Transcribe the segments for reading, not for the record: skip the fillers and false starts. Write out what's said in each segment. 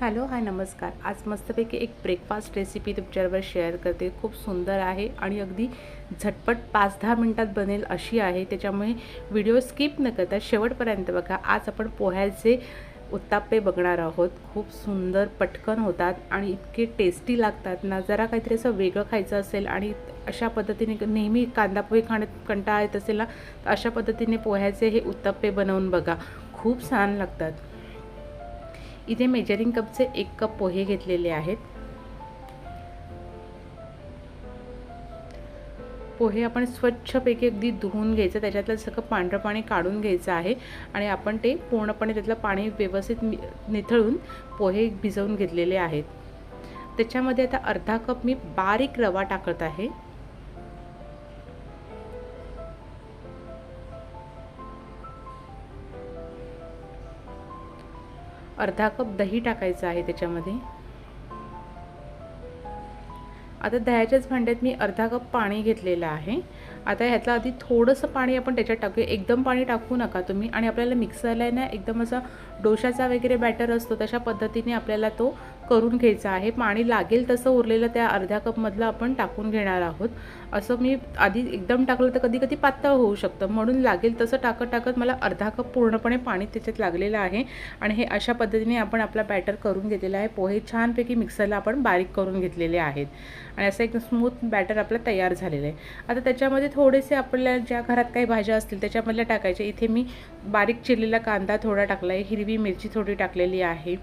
Hello hi नमस्कार। आज मस्तपैकी एक ब्रेकफास्ट रेसिपी तुमच्याबरोबर शेअर करते। खूप सुंदर आहे आणि अगदी झटपट 5-10 मिनिटात बनेल अशी आहे। त्याच्यामुळे व्हिडिओ स्किप न करता शेवटपर्यंत बघा। आज आपण पोह्याचे उत्ताप्पे बघणार आहोत। खूप सुंदर पटकन होतात आणि इतके टेस्टी लागतात ना। जरा काहीतरी असं वेगळं खायचं असेल आणि अशा पद्धतीने नेहमी कांदा पोहे खाण्यात कंटाळा येत असेल ना, तर अशा पद्धतीने पोह्याचे हे उत्ताप्पे बनवून बघा। खूप छान लागतात। इथे मेजरिंग कपचे 1 कप पोहे घेतलेले आहेत। पोहे आपण स्वच्छपैकी अगदी धुवून घ्यायचं, त्याच्यातलं सगळं पांढरं पाणी काढून घ्यायचं आहे आणि आपण ते पूर्णपणे त्यातलं पाणी व्यवस्थित निथळून पोहे भिजवून घेतलेले आहेत। त्याच्यामध्ये आता अर्धा कप मी बारीक रवा टाकत आहे। अर्धा कप दही टाकायचं आहे त्याच्यामध्ये। आता दह्याच्याच भांड्यात मी अर्धा कप पाणी घेतलेलं आहे। आता ह्यातलं आधी थोडंसं पाणी आपण त्याच्यात टाकूया, एकदम पाणी टाकू नका तुम्ही। आणि आपल्याला मिक्सरला ना एकदम असा डोशाचा वगैरे बॅटर असतो तशा पद्धतीने आपल्याला तो करून घ्यायचा आहे। पाणी लागेल तसं उरलेलं त्या अर्ध्या कपमधलं आपण टाकून घेणार आहोत। असं मी आधी एकदम टाकलं तर कधी कधी पातळ होऊ शकतं, म्हणून लागेल तसं टाकत टाकत मला अर्धा कप पूर्णपणे पाणी त्याच्यात लागलेलं आहे। आणि हे अशा पद्धतीने आपण आपला बॅटर करून घेतलेला आहे। पोहे छानपैकी मिक्सरला आपण बारीक करून घेतलेले आहेत आणि असं एक स्मूथ बॅटर आपलं तयार झालेलं आहे। आता त्याच्यामध्ये थोडेसे आपल्या ज्या घरात काही भाज्या असतील त्याच्यामधल्या टाकायचे। इथे मी बारीक चिरलेला कांदा थोडा टाकला आहे, हिरवी मिरची थोडी टाकलेली आहे,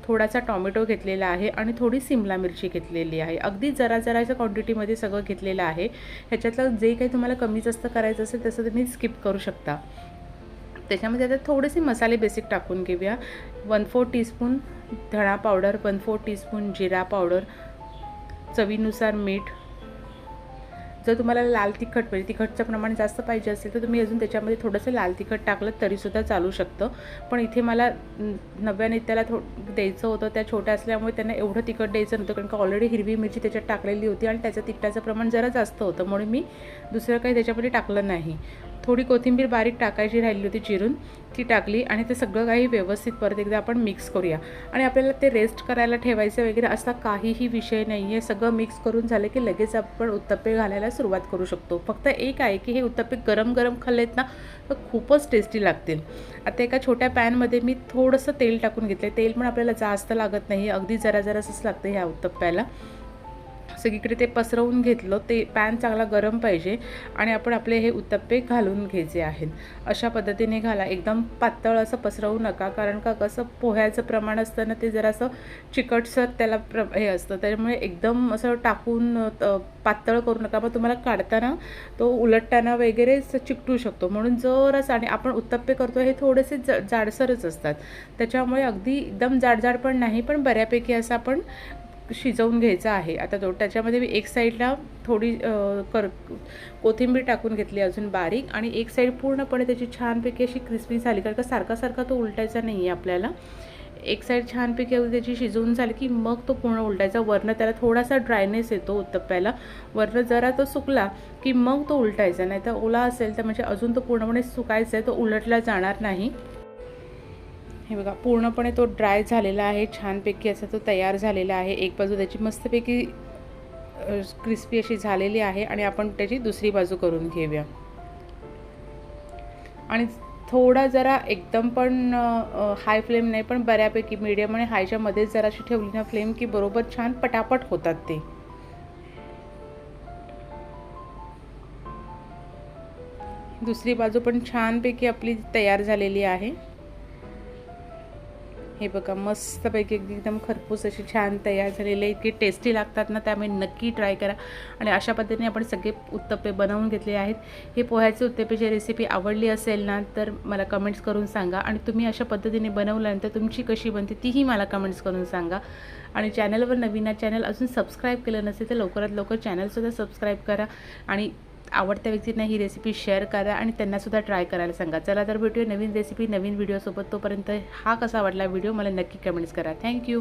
थोडासा टोमॅटो घेतलेला आहे आणि थोडी सिमला मिरची घेतलेली आहे। अगदी जराच्या क्वांटिटीमध्ये सगळं घेतलेलं आहे। ह्याच्यातलं जे काही तुम्हाला कमी जास्त करायचं असेल तसं तुम्ही स्किप करू शकता। त्याच्यामध्ये आता थोडेसे मसाले बेसिक टाकून घेऊया। 1/4 टीस्पून धणा पावडर, 1/4 टीस्पून जिरा पावडर, चवीनुसार मीठ। जर तुम्हाला लाल तिखट म्हणजे तिखटचं प्रमाण जास्त पाहिजे असेल तर तुम्ही अजून त्याच्यामध्ये थोडंसं लाल तिखट टाकलं तरीसुद्धा चालू शकतं। पण इथे मला नव्याने त्याला द्यायचं होतं, त्या छोट्या असल्यामुळे त्यांना एवढं तिखट द्यायचं नव्हतं, कारण का ऑलरेडी हिरवी मिरची त्याच्यात टाकलेली होती आणि त्याचं तिखटाचं प्रमाण जरा जास्त होतं, म्हणून मी दुसरं काही त्याच्यामध्ये टाकलं नाही। थोडी कोथिंबीर बारीक टाकायची राहिली होती चिरून, ती टाकली आणि ते सगळं काही व्यवस्थित परत एकदा आपण मिक्स करूया। आणि आपल्याला ते रेस्ट करायला ठेवायचं वगैरे असा काहीही विषय नाही आहे। सगळं मिक्स करून झालं की लगेच आपण उत्तप्पे घालायला सुरुवात करू शकतो। फक्त एक आहे की हे उत्तप्पे गरम गरम खाल्लेत ना तर खूपच टेस्टी लागतील। आता एका छोट्या पॅनमध्ये मी थोडंसं तेल टाकून घेतलं। तेल पण आपल्याला जास्त लागत नाही, अगदी जरासंच लागतं ह्या उत्तप्प्याला। सगळीकडे ते पसरवून घेतलं। ते पॅन चांगला गरम पाहिजे आणि आपण आपले हे उत्तप्पे घालून घ्यायचे आहेत। अशा पद्धतीने घाला, एकदम पातळ असं पसरवू नका, कारण का कसं पोह्याचं प्रमाण असतं ना ते जरासं चिकटसर त्याला हे असतं, त्यामुळे एकदम असं टाकून पातळ करू नका। मग तुम्हाला काढताना तो उलटताना वगैरे चिकटू शकतो, म्हणून जरासं। आणि आपण उत्तप्पे करतो हे थोडेसे जाडसरच असतात, त्याच्यामुळे अगदी एकदम जाड पण नाही, पण बऱ्यापैकी असं आपण शिजवून घ्यायचं आहे। आता त्याच्यामध्ये मी एक साईडला थोडी कोथिंबीर टाकून घेतली अजून बारीक, आणि एक साईड पूर्णपणे त्याची छानपैकी अशी क्रिस्पी झाली, कारण का सारखा तो उलटायचा नाही आहे आपल्याला। एक साईड छानपैकी त्याची शिजवून झाली की मग तो पूर्ण उलटायचा। वरनं त्याला थोडासा ड्रायनेस येतो उत्तप्प्याला, वरनं जरा तो सुकला की मग तो उलटायचा, नाही तर ओला असेल तर म्हणजे अजून तो पूर्णपणे सुकायचा आहे, तो उलटला जाणार नाही। हे बघा पूर्णपणे तो ड्राय झालेला आहे, छानपैकी असा तो तयार झालेला आहे। एक बाजू त्याची मस्तपैकी क्रिस्पी अशी झालेली आहे आणि आपण त्याची दुसरी बाजू करून घेऊया। आणि थोडा जरा एकदम पण हाय फ्लेम नाही, पण बऱ्यापैकी मीडियम आणि हायच्या मध्ये जराशी ठेवली ना फ्लेम की बरोबर छान पटापट होतात ते। दुसरी बाजू पण छानपैकी आपली तयार झालेली आहे। हे बघा मस्तपैकी एकदम खरपूस अशी छान तयार झालेली आहे। इतकी टेस्टी लागतात ना, त्यामुळे नक्की ट्राय करा। आणि अशा पद्धतीने आपण सगळे उत्तप्पे बनवून घेतले आहेत। हे पोह्याचे उत्तप्पेची रेसिपी आवडली असेल ना तर मला कमेंट्स करून सांगा, आणि तुम्ही अशा पद्धतीने बनवल्यानंतर तुमची कशी बनते तीही मला कमेंट्स करून सांगा। आणि चॅनलवर नवीन चॅनल अजून सबस्क्राईब केलं नसेल तर लवकरात लवकर चॅनलसुद्धा सबस्क्राईब करा आणि आवडत्या व्यक्तींना ही रेसिपी शेअर करा आणि त्यांनासुद्धा ट्राय करायला सांगा। चला तर भेटूया नवीन रेसिपी नवीन व्हिडिओसोबत। तोपर्यंत हा कसा वाटला व्हिडिओ मला नक्की कमेंट्स करा। थँक्यू।